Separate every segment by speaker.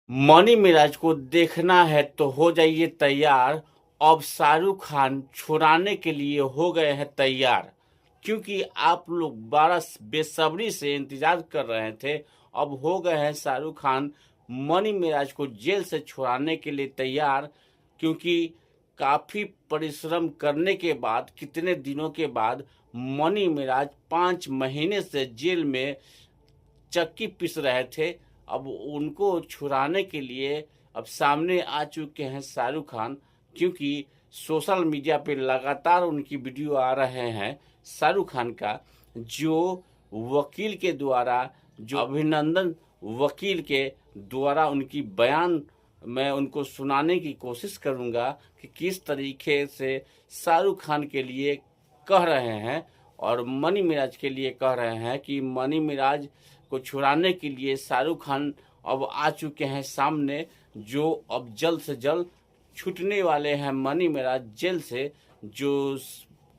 Speaker 1: Money Miraj को देखना है तो हो जाइए तैयार। अब शाहरुख खान छुड़ाने के लिए हो गए हैं तैयार, क्योंकि आप लोग बड़ा बेसब्री से इंतजार कर रहे थे। अब हो गए हैं शाहरुख खान मनी मिराज को जेल से छुड़ाने के लिए तैयार, क्योंकि काफी परिश्रम करने के बाद, कितने दिनों के बाद मनी मिराज 5 महीने से जेल में चक्की पीस रहे थे। अब उनको छुड़ाने के लिए अब सामने आ चुके हैं शाहरुख खान, क्योंकि सोशल मीडिया पे लगातार उनकी वीडियो आ रहे हैं शाहरुख खान का, जो वकील के द्वारा, जो अभिनंदन वकील के द्वारा उनकी बयान मैं उनको सुनाने की कोशिश करूंगा कि किस तरीके से शाहरुख खान के लिए कह रहे हैं और मनी मिराज के लिए कह रहे हैं कि मनी मिराज को छुड़ाने के लिए शाहरुख खान अब आ चुके हैं सामने, जो अब जल्द से जल्द छूटने वाले हैं मनी मिराज जेल से, जो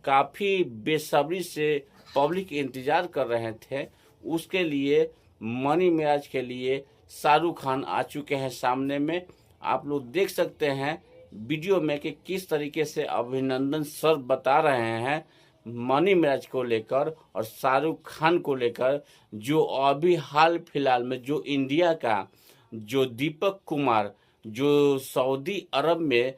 Speaker 1: काफ़ी बेसब्री से पब्लिक इंतज़ार कर रहे थे। उसके लिए मनी मिराज के लिए शाहरुख खान आ चुके हैं सामने में। आप लोग देख सकते हैं वीडियो में कि किस तरीके से अभिनंदन सर बता रहे हैं मनी मिराज को लेकर और शाहरुख खान को लेकर, जो अभी हाल फिलहाल में जो इंडिया का जो दीपक कुमार जो सऊदी अरब में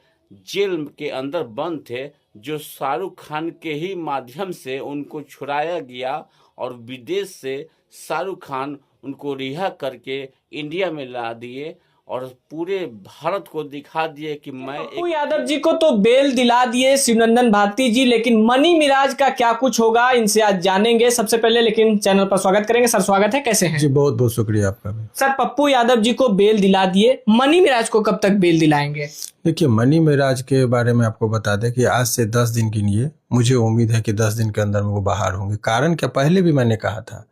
Speaker 1: जेल के अंदर बंद थे, जो शाहरुख खान के ही माध्यम से उनको छुड़ाया गया और विदेश से शाहरुख खान उनको रिहा करके इंडिया में ला दिए और पूरे भारत को दिखा दिए कि मैं
Speaker 2: पप्पू यादव जी को तो बेल दिला दिए शिवनंदन भारती जी, लेकिन मनी मिराज का क्या कुछ होगा इनसे आज जानेंगे। सबसे पहले लेकिन चैनल पर स्वागत करेंगे। सर स्वागत है, कैसे हैं?
Speaker 3: जी बहुत बहुत शुक्रिया आपका भी।
Speaker 2: सर पप्पू यादव जी को बेल दिला दिए, मनी मिराज को कब तक बेल दिलाएंगे?
Speaker 3: देखिए, मनी मिराज के बारे में आपको बता दें कि आज से 10 दिन गिनिए, मुझे उम्मीद है कि 10 दिन के अंदर में वो बाहर होंगे। कारण क्या, पहले भी मैंने कहा था,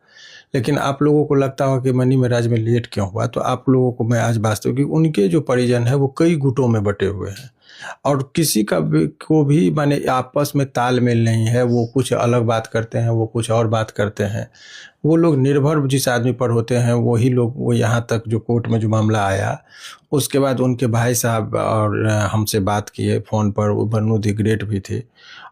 Speaker 3: लेकिन आप लोगों को लगता होगा कि मनी मिराज में लेट क्यों हुआ। तो आप लोगों को मैं आज वास्तव कि उनके जो परिजन है वो कई गुटों में बटे हुए हैं और किसी का को भी माने आपस में तालमेल नहीं है। वो कुछ अलग बात करते हैं, वो कुछ और बात करते हैं। वो लोग निर्भर जिस आदमी पर होते हैं वही लोग, वो यहाँ तक जो कोर्ट में जो मामला आया उसके बाद उनके भाई साहब और हमसे बात किए फ़ोन पर, वो बन्नू दी ग्रेट भी थे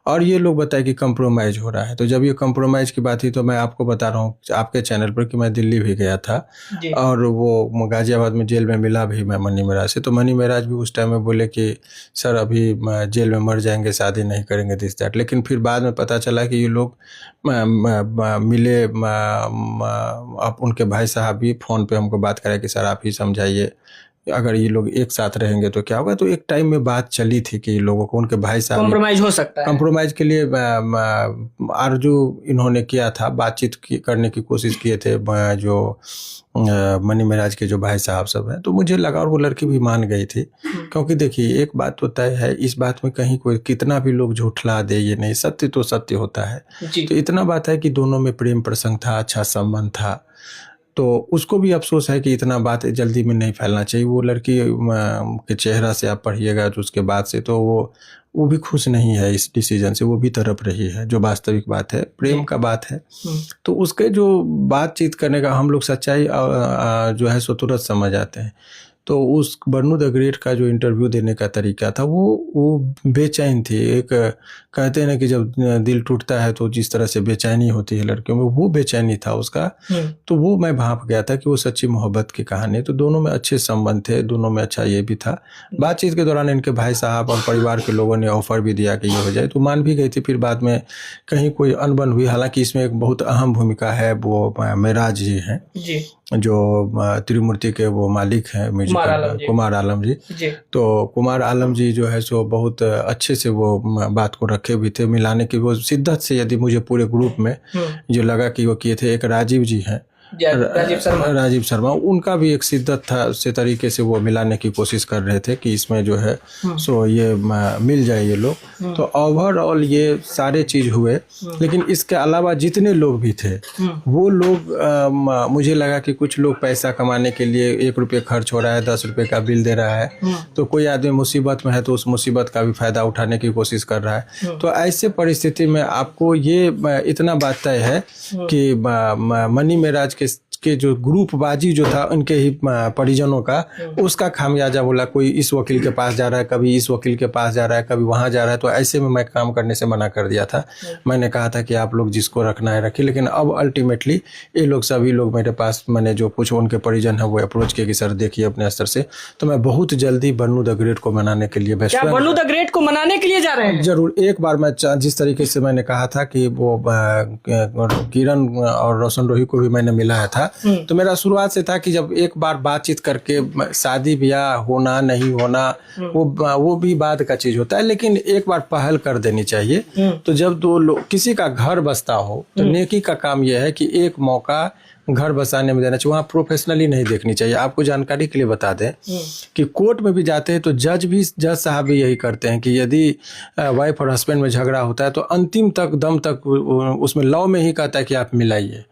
Speaker 3: और ये लोग बताए कि कंप्रोमाइज़ हो रहा है। तो जब ये कंप्रोमाइज़ की बात थी तो मैं आपको बता रहा हूँ आपके चैनल पर कि मैं दिल्ली भी गया था और वो गाजियाबाद में जेल में मिला भी मैं मनी मिराज से। तो मनी मिराज भी उस टाइम में बोले कि सर अभी जेल में मर जाएंगे, शादी नहीं करेंगे, दिस दैट। लेकिन फिर बाद में पता चला कि ये लोग मिले। अब उनके भाई साहब भी फ़ोन पे हमको बात कराए कि सर आप ही समझाइए, अगर ये लोग एक साथ रहेंगे तो क्या होगा। तो एक टाइम में बात चली थी कि लोगों को, उनके भाई साहब
Speaker 2: कॉम्प्रोमाइज हो सकता है।
Speaker 3: कॉम्प्रोमाइज़ के लिए आरजू इन्होंने किया था, बातचीत करने की कोशिश किए थे जो मनी मिराज के जो भाई साहब सब हैं। तो मुझे लगा और वो लड़की भी मान गई थी, क्योंकि देखिए एक बात तो तय है, इस बात में कहीं कोई कितना भी लोग झूठला दे, ये नहीं, सत्य तो सत्य होता है। तो इतना बात है कि दोनों में प्रेम प्रसंग था, अच्छा संबंध था। तो उसको भी अफसोस है कि इतना बात जल्दी में नहीं फैलना चाहिए। वो लड़की के चेहरा से आप पढ़िएगा तो उसके बाद से तो वो भी खुश नहीं है इस डिसीजन से, वो भी तड़प रही है, जो वास्तविक बात है, प्रेम का बात है। तो उसके जो बातचीत करने का हम लोग सच्चाई जो है सो तुरंत समझ आते हैं। तो उस बन्नू द ग्रेट का जो इंटरव्यू देने का तरीका था वो बेचैन थी। एक कहते हैं ना कि जब दिल टूटता है तो जिस तरह से बेचैनी होती है लड़कियों में, वो बेचैनी था उसका। तो वो मैं भांप गया था कि वो सच्ची मोहब्बत की कहानी। तो दोनों में अच्छे संबंध थे, दोनों में अच्छा ये भी था। बातचीत के दौरान इनके भाई साहब और परिवार के लोगों ने ऑफर भी दिया कि ये हो जाए, तो मान भी गई थी। फिर बाद में कहीं कोई अनबन हुई। हालांकि इसमें एक बहुत अहम भूमिका है वो मेराज जी हैं, जो त्रिमूर्ति के वो मालिक हैं, कुमार आलम जी। तो कुमार आलम जी जो है सो बहुत अच्छे से वो बात को रखे भी थे, मिलाने की वो शिद्दत से। यदि मुझे पूरे ग्रुप में जो लगा कि वो किए थे, एक राजीव जी हैं, राजीव शर्मा, उनका भी एक शिद्दत था से तरीके से वो मिलाने की कोशिश कर रहे थे कि इसमें जो है सो ये मिल जाए ये लोग। तो ओवरऑल ये सारे चीज़ हुए। लेकिन इसके अलावा जितने लोग भी थे वो लोग, मुझे लगा कि कुछ लोग पैसा कमाने के लिए 1 रुपये खर्च हो रहा है, 10 रुपये का बिल दे रहा है, तो कोई आदमी मुसीबत में है तो उस मुसीबत का भी फ़ायदा उठाने की कोशिश कर रहा है। तो ऐसे परिस्थिति में आपको ये इतना बात तय है कि मनी मिराज के जो ग्रुपबाजी जो था उनके ही परिजनों का, उसका खामियाजा बोला। कोई इस वकील के पास जा रहा है, कभी इस वकील के पास जा रहा है, कभी वहाँ जा रहा है, तो ऐसे में मैं काम करने से मना कर दिया था। मैंने कहा था कि आप लोग जिसको रखना है रखिए। लेकिन अब अल्टीमेटली ये लोग सभी लोग मेरे पास, मैंने जो कुछ उनके परिजन है वो अप्रोच किए कि सर देखिए अपने स्तर से, तो मैं बहुत जल्दी बन्नू द ग्रेट को मनाने के लिए
Speaker 2: बन्नू द ग्रेट को मनाने के लिए जा रहे हैं?
Speaker 3: जरूर। एक बार मैं जिस तरीके से मैंने कहा था कि वो किरण और रोशन रोही को भी मैंने मिलाया था, तो मेरा शुरुआत से था कि जब एक बार बातचीत करके शादी ब्याह होना नहीं होना वो भी बाद का चीज होता है, लेकिन एक बार पहल कर देनी चाहिए। तो जब दो लोग किसी का घर बसता हो तो नेकी का काम यह है कि एक मौका घर बसाने में देना चाहिए। वहाँ प्रोफेशनली नहीं देखनी चाहिए। आपको जानकारी के लिए बता दें कि कोर्ट में भी जाते हैं तो जज साहब भी यही करते हैं कि यदि वाइफ और हस्बैंड में झगड़ा होता है तो अंतिम तक दम तक उसमें लॉ में ही कहता है कि आप मिलाइए।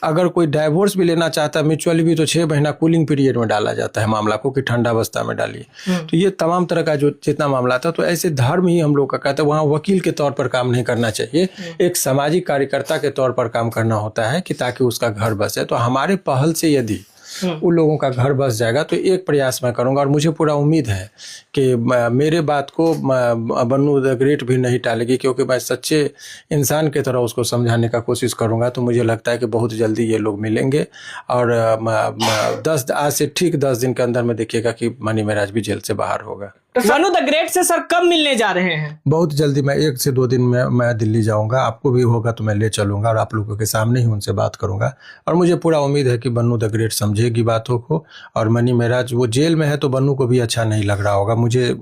Speaker 3: अगर कोई डाइवोर्स भी लेना चाहता है म्यूचुअली भी, तो 6 महीना कूलिंग पीरियड में डाला जाता है मामला को कि ठंडा अवस्था में डालिए। तो ये तमाम तरह का जो जितना मामला था, तो ऐसे धर्म ही हम लोग का कहता है। वहाँ वकील के तौर पर काम नहीं करना चाहिए, एक सामाजिक कार्यकर्ता के तौर पर काम करना होता है कि ताकि उसका घर बसे। तो हमारे पहल से यदि उन लोगों का घर बस जाएगा तो एक प्रयास मैं करूंगा, और मुझे पूरा उम्मीद है कि मेरे बात को बन्नू द ग्रेट भी नहीं टालेगी, क्योंकि मैं सच्चे इंसान की तरह उसको समझाने का कोशिश करूंगा। तो मुझे लगता है कि बहुत जल्दी ये लोग मिलेंगे, और आज से ठीक 10 दिन के अंदर में देखिएगा कि मनी महाराज भी जेल से बाहर होगा।
Speaker 2: तो बन्नू द ग्रेट से सर कब मिलने जा रहे हैं?
Speaker 3: बहुत जल्दी, मैं 1 से 2 दिन में मैं दिल्ली जाऊंगा। आपको भी होगा तो मैं ले चलूंगा और आप लोगों के सामने ही उनसे बात करूंगा। और मुझे पूरा उम्मीद है कि बन्नू द ग्रेट समझेगी बातों को। और मनी महाराज वो जेल में है तो बन्नू को भी अच्छा नहीं लग रहा होगा। मुझे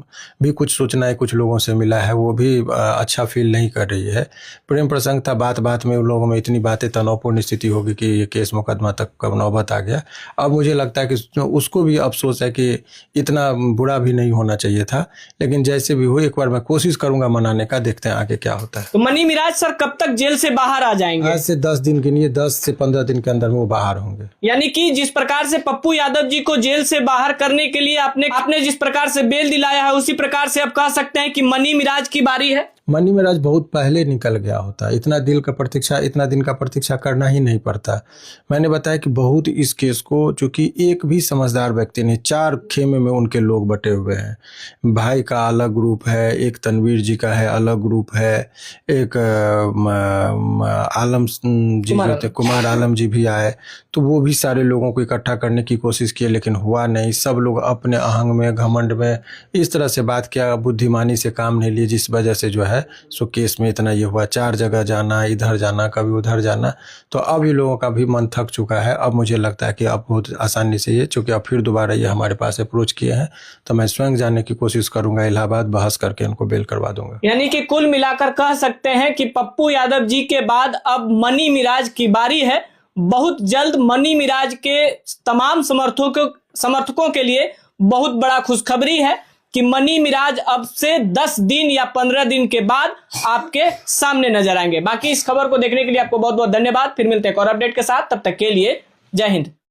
Speaker 3: भी कुछ सूचना है, कुछ लोगों से मिला है, वो भी अच्छा फील नहीं कर रही है। प्रेम प्रसंग था, बात बात में उन लोगों में इतनी बातें, तनावपूर्ण स्थिति होगी कि ये केस मुकदमा तक कब नौबत आ गया। अब मुझे लगता है कि उसको भी अफसोस है कि इतना बुरा भी नहीं होना चाहिए था। लेकिन जैसे भी हो, एक बार मैं कोशिश करूंगा मनाने का, देखते हैं आगे क्या होता है।
Speaker 2: तो मनी महाराज सर कब तक जेल से बाहर आ जाएंगे?
Speaker 3: आज से 10 दिन गिनिए, 10 से 15 दिन के अंदर में वो बाहर होंगे।
Speaker 2: यानी कि जिस प्रकार से पप्पू यादव जी को जेल से बाहर करने के लिए आपने जिस प्रकार से बेल दिलाया है, उसी प्रकार से अब कह सकते हैं कि मनी महाराज की बारी है।
Speaker 3: मनी महाराज बहुत पहले निकल गया होता। इतना दिन का प्रतीक्षा करना ही नहीं पड़ता। मैंने बताया कि बहुत इस केस को, चूंकि एक भी समझदार व्यक्ति नहीं, 4 खेमे में उनके लोग बटे हुए हैं। भाई का अलग ग्रुप है, एक तनवीर जी का है अलग ग्रुप है, एक आलम जी भी थे, कुमार आलम जी भी आए, तो वो भी सारे लोगों को इकट्ठा करने की कोशिश किए, लेकिन हुआ नहीं। सब लोग अपने अहंग में, घमंड में इस तरह से बात किया, बुद्धिमानी से काम नहीं लिए, जिस वजह से जो है सो केस में इतना ये हुआ। 4 जगह जाना, इधर जाना, कभी उधर जाना। तो अब ये लोगों का भी मन थक चुका है। अब मुझे लगता है कि अब बहुत आसानी से ये, चूंकि अब फिर दोबारा ये हमारे पास अप्रोच किए हैं, तो मैं स्वयं जाने की कोशिश करूंगा इलाहाबाद, बहस करके उनको बेल करवा दूंगा।
Speaker 2: यानी कि कुल मिलाकर कह सकते हैं कि पप्पू यादव जी के बाद अब मनी महाराज की बारी है। बहुत जल्द मनी महाराज के तमाम समर्थकों के लिए बहुत बड़ा खुशखबरी है कि मनी महाराज अब से 10 दिन या 15 दिन के बाद आपके सामने नजर आएंगे। बाकी इस खबर को देखने के लिए आपको बहुत बहुत धन्यवाद। फिर मिलते हैं एक और अपडेट के साथ, तब तक के लिए जय हिंद।